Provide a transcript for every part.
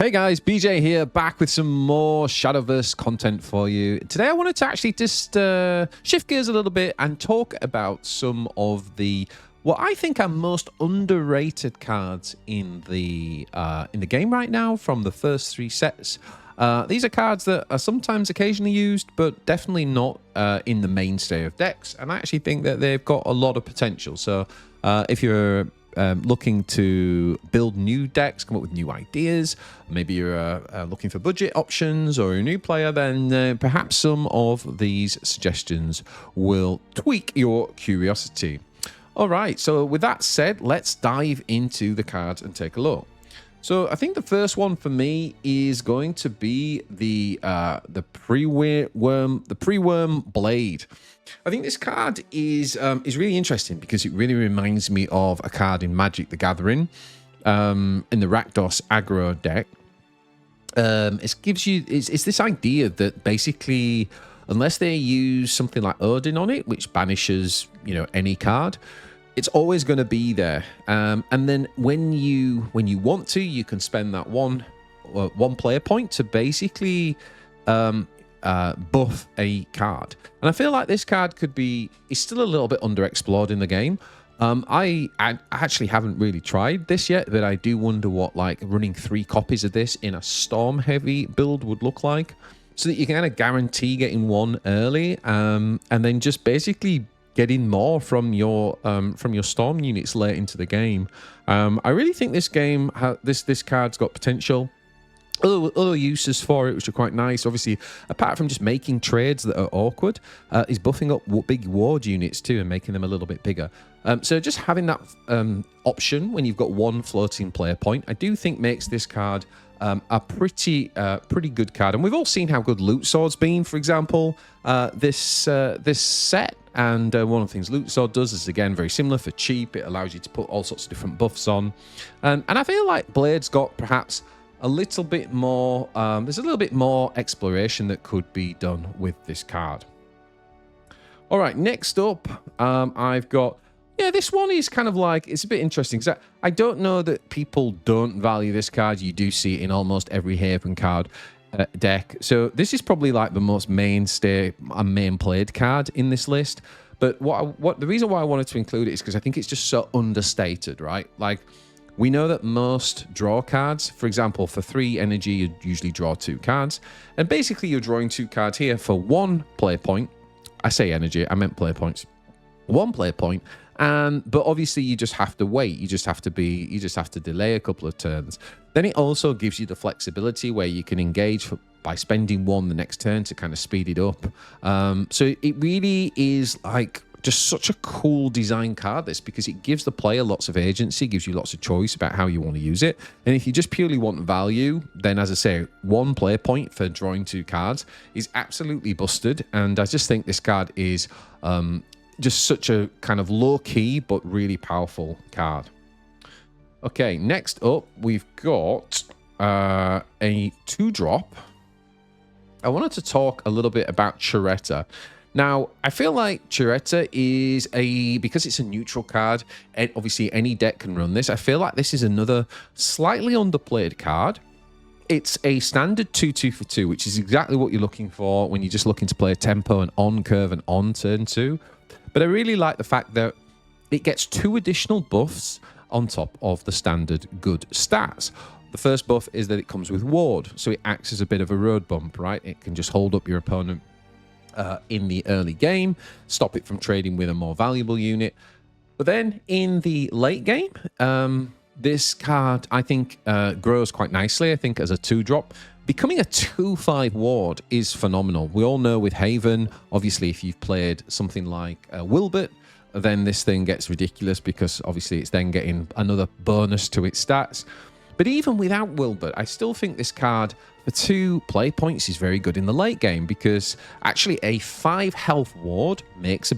Hey guys, BJ here, back with some more Shadowverse content for you. Today I wanted to actually just shift gears a little bit and talk about some of the what I think are most underrated cards in the game right now from the first three sets. These are cards that are sometimes occasionally used, but definitely not in the mainstay of decks. And I actually think that they've got a lot of potential. So if you're looking to build new decks, come up with new ideas, maybe you're looking for budget options or a new player, then perhaps some of these suggestions will tweak your curiosity. All right, so with that said, let's dive into the cards and take a look. So I think the first one for me is going to be the Pyrewyrm Blade. I think this card is really interesting because it really reminds me of a card in Magic the Gathering, in the Rakdos aggro deck. It's this idea that basically, unless they use something like Odin on it, which banishes any card, it's always going to be there. And then when you want to, you can spend that one player point to basically buff a card. And I feel like this card is still a little bit underexplored in the game. I actually haven't really tried this yet, but I do wonder what running 3 copies of this in a storm heavy build would look like, so that you can kind of guarantee getting one early, and then just basically getting more from your storm units late into the game. I really think this card's got potential. Other uses for it, which are quite nice. Obviously, apart from just making trades that are awkward, is buffing up big ward units too and making them a little bit bigger. So just having that option when you've got one floating player point, I do think makes this card a pretty good card. And we've all seen how good Loot Sword's been, for example, this set. And one of the things Loot Sword does is, again, very similar. For cheap, it allows you to put all sorts of different buffs on. And I feel like Blade's got perhaps a little bit more, there's a little bit more exploration that could be done with this card. All right, next up, I've got, this one is kind of it's a bit interesting, because I don't know that people don't value this card. You do see it in almost every Haven card deck. So this is probably the most mainstay and main played card in this list. But the reason why I wanted to include it is because I think it's just so understated, right? We know that most draw cards, for example, for 3 energy, you usually draw 2 cards. And basically, you're drawing 2 cards here for 1 play point. I say energy, I meant play points. 1 play point. But obviously, you just have to wait. You just have to delay a couple of turns. Then it also gives you the flexibility where you can engage by spending 1 the next turn to kind of speed it up. So it really is just such a cool design card, this, because it gives the player lots of agency, gives you lots of choice about how you want to use it. And if you just purely want value, then, as I say, 1 player point for drawing 2 cards is absolutely busted. And I just think this card is just such a kind of low-key but really powerful card. Okay, next up, we've got a 2-drop. I wanted to talk a little bit about Cheretta. Now, I feel like Cheretta is because it's a neutral card, and obviously any deck can run this. I feel like this is another slightly underplayed card. It's a standard 2/2 for 2, which is exactly what you're looking for when you're just looking to play a tempo and on curve and on turn 2. But I really like the fact that it gets 2 additional buffs on top of the standard good stats. The first buff is that it comes with ward, so it acts as a bit of a road bump, right? It can just hold up your opponent in the early game, stop it from trading with a more valuable unit. But then in the late game, this card, I think, grows quite nicely, I think, as a 2-drop. Becoming a 2/5 ward is phenomenal. We all know with Haven, obviously, if you've played something like Wilbert, then this thing gets ridiculous because obviously it's then getting another bonus to its stats. But even without Wilbert, I still think this card for 2 play points is very good in the late game, because actually a 5 health ward is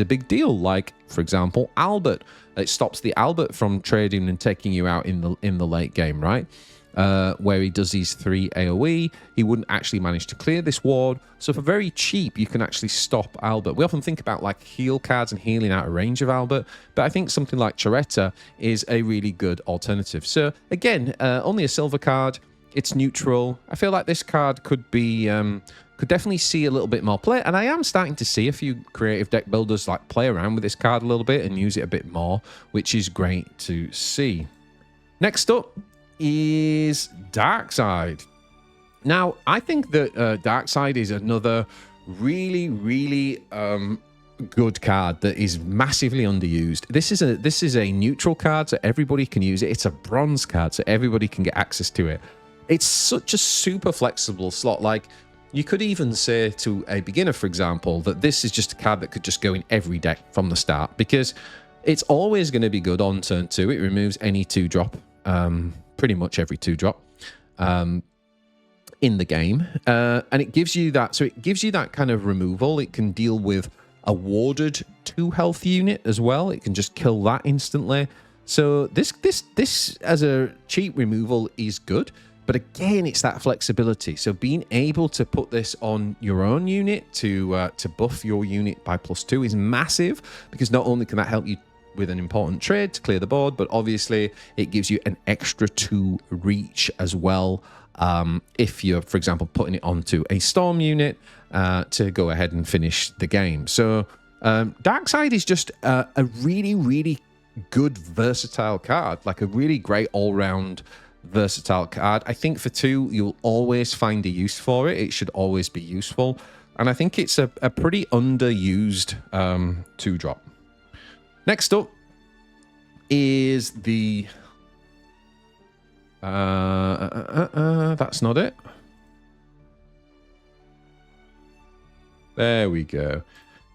a big deal. Like, for example, Albert. It stops the Albert from trading and taking you out in the late game, right? Where he does these 3 AoE, he wouldn't actually manage to clear this ward. So for very cheap, you can actually stop Albert. We often think about heal cards and healing out of range of Albert, but I think something like Cheretta is a really good alternative. So again, only a silver card. It's neutral. I feel like this card could be could definitely see a little bit more play, and I am starting to see a few creative deck builders like play around with this card a little bit and use it a bit more, which is great to see. Next up is Darkside. Now, I think that Darkside is another really good card that is massively underused. This is a neutral card, so everybody can use it. It's a bronze card, so everybody can get access to it. It's such a super flexible slot. Like, you could even say to a beginner, for example, that this is just a card that could just go in every deck from the start, because it's always going to be good on turn 2. It removes any 2-drop, pretty much every 2-drop. In the game, and it gives you that, so it gives you that kind of removal. It can deal with a warded 2 health unit as well. It can just kill that instantly. So this as a cheap removal is good, but again, it's that flexibility. So being able to put this on your own unit to buff your unit by +2 is massive, because not only can that help you with an important trade to clear the board, but obviously it gives you an extra 2 reach as well. If you're, for example, putting it onto a storm unit to go ahead and finish the game. So Darkside is just a really good versatile card, like a really great all-round versatile card. I think for 2, you'll always find a use for it. It should always be useful. And I think it's a pretty underused 2-drop. Next up is the... that's not it. There we go.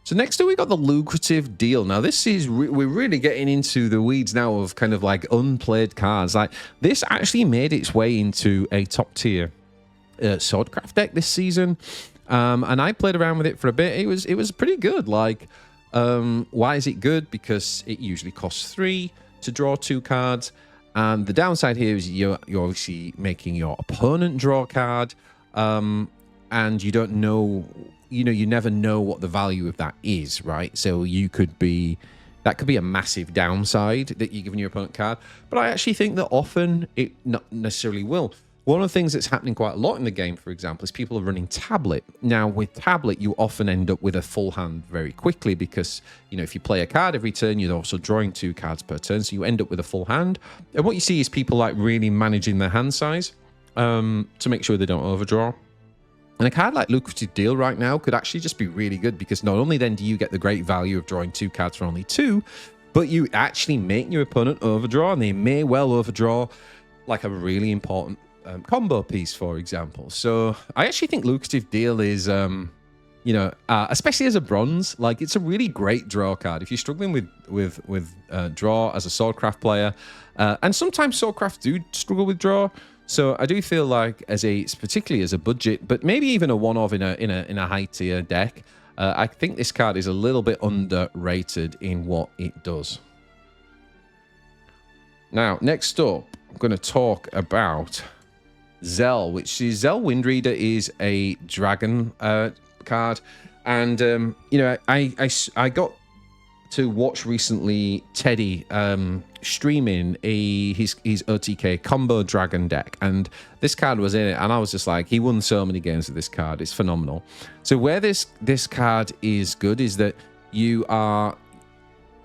So next up, we got the Lucrative deal. Now, this is we're really getting into the weeds now of kind of like unplayed cards. Like, this actually made its way into a top tier Swordcraft deck this season, and I played around with it for a bit. It was pretty good. Like, why is it good? Because it usually costs 3 to draw 2 cards. And the downside here is you're obviously making your opponent draw a card, and you don't know, you never know what the value of that is, right? So that could be a massive downside that you're giving your opponent a card. But I actually think that often it not necessarily will. One of the things that's happening quite a lot in the game, for example, is people are running tablet. Now, with tablet, you often end up with a full hand very quickly because, if you play a card every turn, you're also drawing 2 cards per turn, so you end up with a full hand. And what you see is people like really managing their hand size to make sure they don't overdraw. And a card like Lucrative Deal right now could actually just be really good, because not only then do you get the great value of drawing 2 cards for only 2, but you actually make your opponent overdraw, and they may well overdraw like a really important combo piece, for example. So I actually think Lucrative Deal is, especially as a bronze, like, it's a really great draw card. If you're struggling with draw as a Swordcraft player, and sometimes Swordcraft do struggle with draw. So I do feel like particularly as a budget, but maybe even a one-off in a high tier deck, I think this card is a little bit underrated in what it does. Now, next up, I'm going to talk about Zell, which is Zell Windreader is a dragon card, and I got to watch recently Teddy streaming his OTK combo dragon deck, and this card was in it, and I was just like, he won so many games with this card. It's phenomenal. So where this card is good is that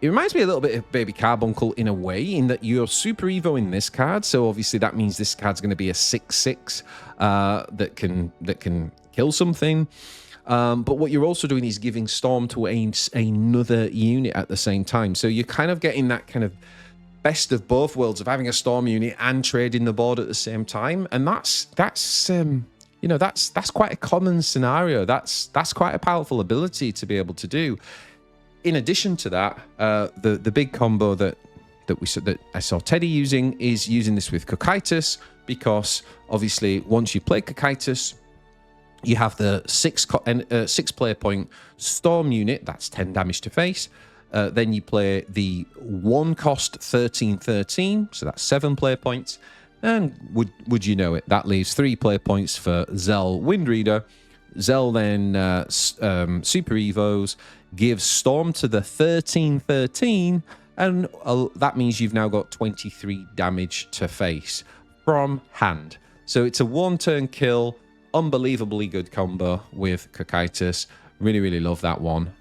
it reminds me a little bit of Baby Carbuncle in a way, in that you're super evo in this card. So obviously that means this card's going to be a 6/6 that can kill something. But what you're also doing is giving Storm to another unit at the same time. So you're kind of getting that kind of best of both worlds of having a Storm unit and trading the board at the same time. And that's quite a common scenario. That's quite a powerful ability to be able to do. In addition to that, the big combo that I saw Teddy using this with Cocytus, because obviously once you play Cocytus, you have the 6 player point Storm unit, that's 10 damage to face. Then you play the 1 cost 13/13, so that's 7 player points. And would you know it, that leaves 3 player points for Zell Windreader. Zell then super evos, gives Storm to the 13/13, and that means you've now got 23 damage to face from hand. So it's a one-turn kill, unbelievably good combo with Cocytus. Really, really love that one.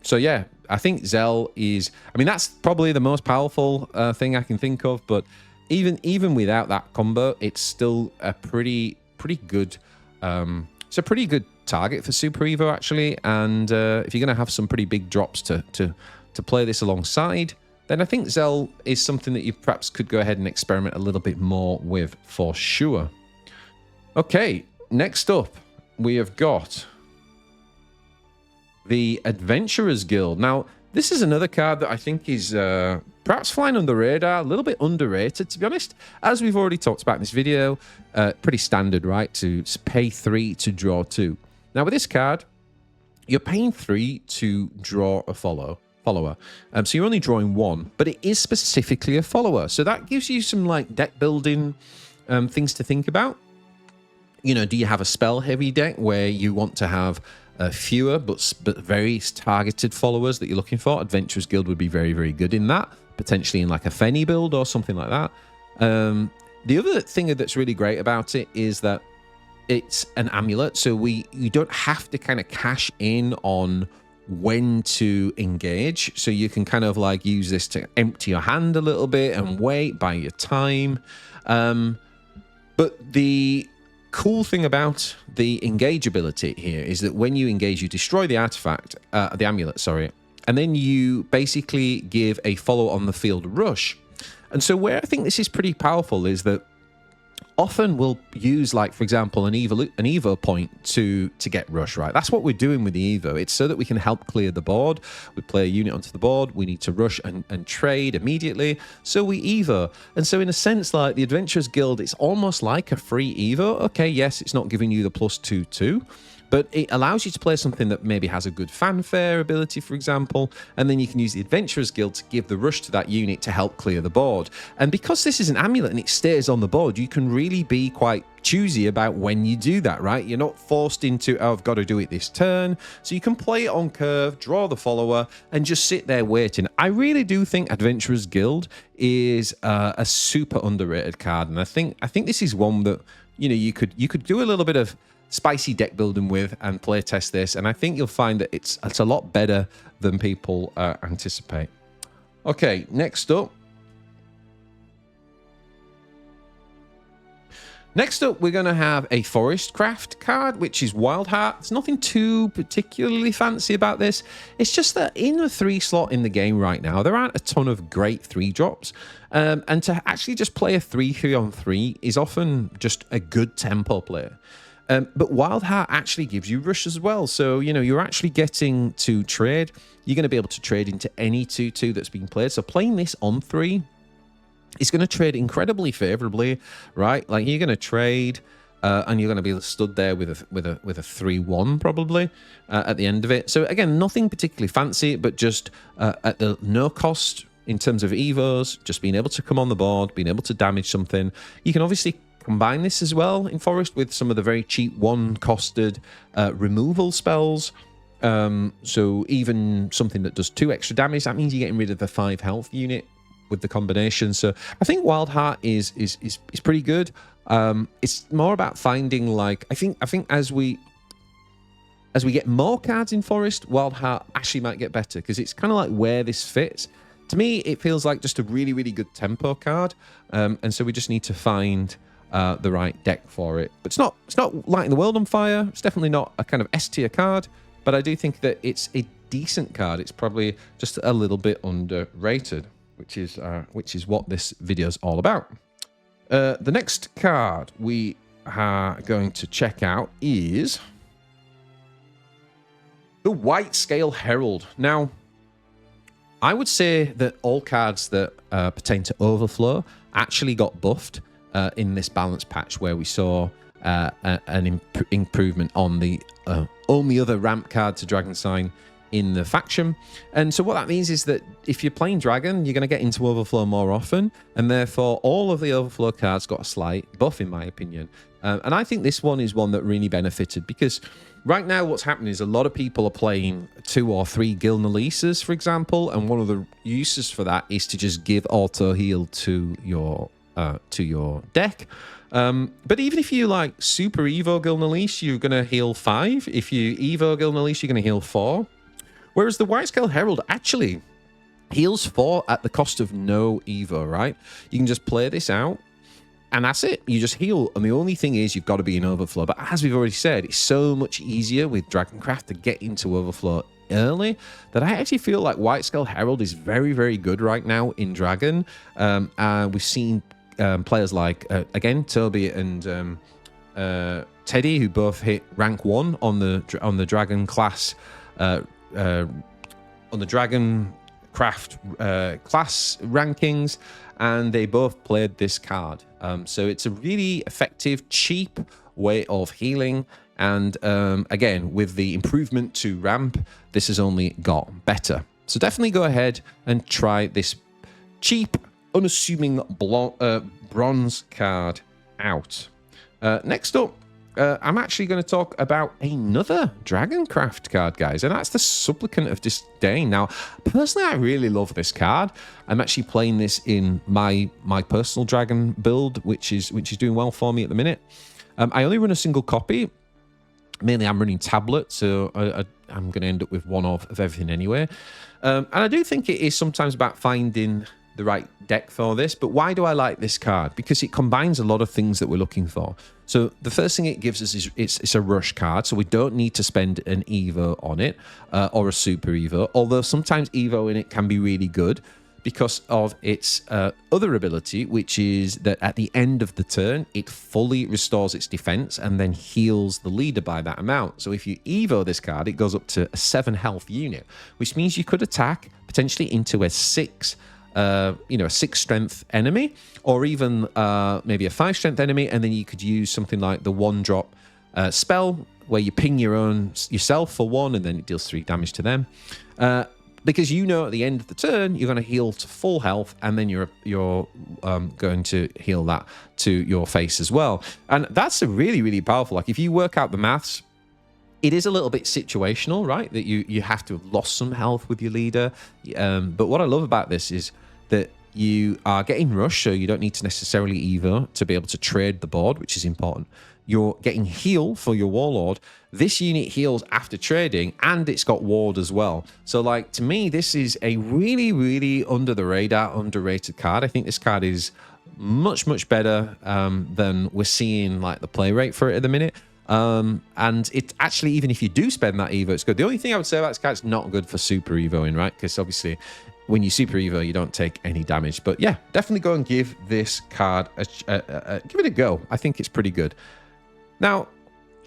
So yeah, I think Zell is... I mean, that's probably the most powerful thing I can think of, but even without that combo, it's still a pretty good... it's a pretty good target for Super Evo, actually, and if you're going to have some pretty big drops to play this alongside, then I think Zell is something that you perhaps could go ahead and experiment a little bit more with for sure. Okay, next up, we have got the Adventurers Guild. Now, this is another card that I think is perhaps flying under the radar, a little bit underrated, to be honest. As we've already talked about in this video, pretty standard, right, to pay 3 to draw 2. Now, with this card, you're paying 3 to draw a follower. So you're only drawing 1, but it is specifically a follower. So that gives you some like deck building things to think about. You know, do you have a spell-heavy deck where you want to have fewer but very targeted followers that you're looking for? Adventurers Guild would be very, very good in that. Potentially in like a Fenny build or something like that. The other thing that's really great about it is that it's an amulet, so you don't have to kind of cash in on when to engage. So you can kind of like use this to empty your hand a little bit and wait, buy your time. But the cool thing about the engage ability here is that when you engage, you destroy the artifact, the amulet, sorry, and then you basically give a follow on the field rush. And so where I think this is pretty powerful is that often we'll use, like, for example, an Evo point to get rush, right? That's what we're doing with the Evo. It's so that we can help clear the board. We play a unit onto the board. We need to rush and trade immediately. So we Evo. And so in a sense, like the Adventurers Guild, it's almost like a free Evo. Okay, yes, it's not giving you the +2/2. But it allows you to play something that maybe has a good fanfare ability, for example, and then you can use the Adventurers Guild to give the rush to that unit to help clear the board. And because this is an amulet and it stays on the board, you can really be quite choosy about when you do that, right? You're not forced into, oh, I've got to do it this turn. So you can play it on curve, draw the follower, and just sit there waiting. I really do think Adventurers Guild is a super underrated card, and I think this is one that, you know, you could do a little bit of spicy deck building with and play test this, and I think you'll find that it's a lot better than people anticipate. Okay, next up we're going to have a Forest Craft card, which is Wildheart. There's nothing too particularly fancy about this. It's just that in the 3 slot in the game right now, there aren't a ton of great 3-drops. And to actually just play a 3/3-on-3 is often just a good tempo player. But Wildheart actually gives you rush as well. So, you know, you're actually getting to trade. You're going to be able to trade into any 2/2 that's being played. So playing this on 3 is going to trade incredibly favorably, right? Like you're going to trade and you're going to be stood there with a 3/1 probably at the end of it. So again, nothing particularly fancy, but just at the no cost in terms of Evos, just being able to come on the board, being able to damage something. You can obviously combine this as well in Forest with some of the very cheap 1-costed removal spells. So even something that does 2 extra damage, that means you're getting rid of the 5 health unit with the combination. So I think Wildheart is pretty good. It's more about finding, like, I think as we get more cards in Forest, Wildheart actually might get better because it's kind of like where this fits. To me, it feels like just a really, really good tempo card, and so we just need to find the right deck for it. But it's not lighting the world on fire. It's definitely not a kind of S tier card, but I do think that it's a decent card. It's probably just a little bit underrated, which is what this video is all about. The next card we are going to check out is the Whitescale Herald. Now, I would say that all cards that pertain to Overflow actually got buffed in this balance patch, where we saw an improvement on the only other ramp card to Dragon Sign in the faction. And so what that means is that if you're playing Dragon, you're going to get into Overflow more often, and therefore all of the Overflow cards got a slight buff, in my opinion. And I think this one is one that really benefited, because right now what's happening is a lot of people are playing 2 or 3 Gilnaleases, for example, and one of the uses for that is to just give auto heal to your to your deck. But even if you like Super Evo Gilnalise, you're going to heal 5. If you Evo Gilnalise, you're going to heal 4. Whereas the Whitescale Herald actually heals 4 at the cost of no Evo, right? You can just play this out, and that's it. You just heal, and the only thing is you've got to be in Overflow. But as we've already said, it's so much easier with Dragoncraft to get into Overflow early that I actually feel like Whitescale Herald is very, very good right now in Dragon. We've seen players like, again, Toby and Teddy, who both hit rank 1 on the Dragon class, on the Dragon Craft class rankings, and they both played this card. So it's a really effective, cheap way of healing. And again, with the improvement to ramp, this has only got better. So definitely go ahead and try this cheap, unassuming bronze card out. Next up, I'm actually going to talk about another Dragoncraft card, guys, and that's the Supplicant of Disdain. Now, personally, I really love this card. I'm actually playing this in my personal Dragon build, which is doing well for me at the minute. I only run a single copy. Mainly, I'm running tablet, so I'm going to end up with one of everything anyway. And I do think it is sometimes about finding the right deck for this. But why do I like this card? Because it combines a lot of things that we're looking for. So the first thing it gives us is it's a rush card, so we don't need to spend an Evo on it or a Super Evo. Although sometimes Evo in it can be really good, because of its other ability, which is that at the end of the turn, it fully restores its defense and then heals the leader by that amount. So if you Evo this card, it goes up to a 7 health unit, which means you could attack potentially into a 6 strength enemy, or even maybe a 5 strength enemy, and then you could use something like the 1-drop spell, where you ping yourself for 1, and then it deals 3 damage to them. Because at the end of the turn, you're going to heal to full health, and then you're going to heal that to your face as well. And that's a really, really powerful. Like, if you work out the maths, it is a little bit situational, right? That you have to have lost some health with your leader. But what I love about this is that you are getting rush, so you don't need to necessarily Evo to be able to trade the board, which is important. You're getting heal for your Warlord. This unit heals after trading, and it's got ward as well. So, like, to me, this is a really, really under the radar, underrated card. I think this card is much, much better than we're seeing, like, the play rate for it at the minute. And it actually, even if you do spend that Evo, it's good. The only thing I would say about this card, it's not good for Super Evoing, right? Because obviously, when you Super Evo, you don't take any damage. But yeah, definitely go and give this card give it a go. I think it's pretty good. Now,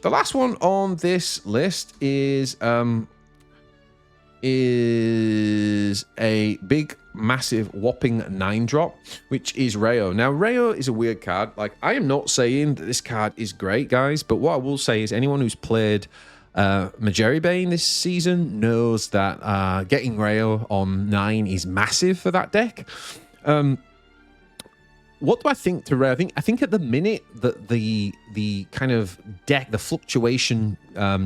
the last one on this list is a big, massive, whopping 9-drop, which is Raio. Now, Raio is a weird card. Like, I am not saying that this card is great, guys, but what I will say is anyone who's played Majeri Bane this season knows that getting Raio on 9 is massive for that deck. What do I think to Raio? I think at the minute that the kind of deck, the fluctuation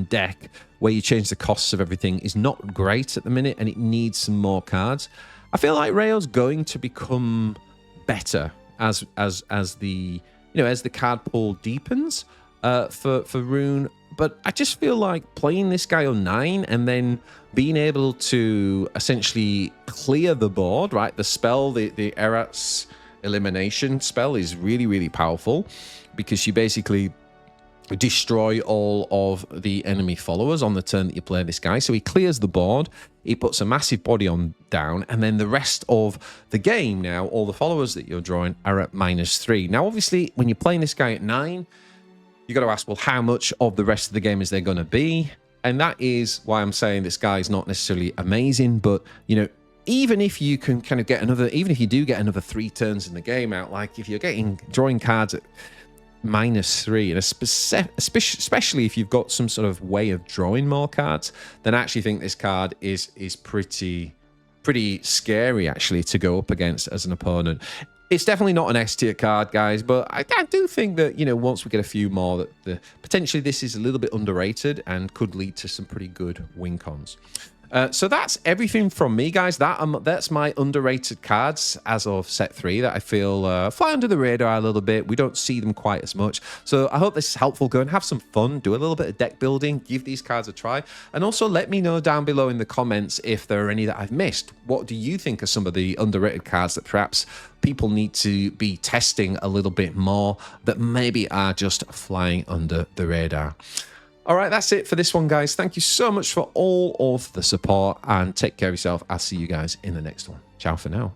deck, where you change the costs of everything, is not great at the minute, and it needs some more cards. I feel like Raio's going to become better as the card pool deepens for Rune. But I just feel like playing this guy on 9 and then being able to essentially clear the board, right? The spell, the Erat's elimination spell is really, really powerful, because you basically destroy all of the enemy followers on the turn that you play this guy. So he clears the board, he puts a massive body on down, and then the rest of the game now, all the followers that you're drawing are at -3. Now, obviously, when you're playing this guy at 9, you got to ask, well, how much of the rest of the game is there going to be? And that is why I'm saying this guy is not necessarily amazing, but, even if you can kind of even if you do get another 3 turns in the game out, like if you're drawing cards at -3, and especially if you've got some sort of way of drawing more cards, then I actually think this card is pretty scary, actually, to go up against as an opponent. It's definitely not an S tier card, guys, but I do think that, once we get a few more, that potentially this is a little bit underrated and could lead to some pretty good win cons. So that's everything from me, guys. That's my underrated cards as of set 3 that I feel fly under the radar a little bit. We don't see them quite as much. So I hope this is helpful. Go and have some fun. Do a little bit of deck building. Give these cards a try. And also let me know down below in the comments if there are any that I've missed. What do you think are some of the underrated cards that perhaps people need to be testing a little bit more that maybe are just flying under the radar? All right, that's it for this one, guys. Thank you so much for all of the support and take care of yourself. I'll see you guys in the next one. Ciao for now.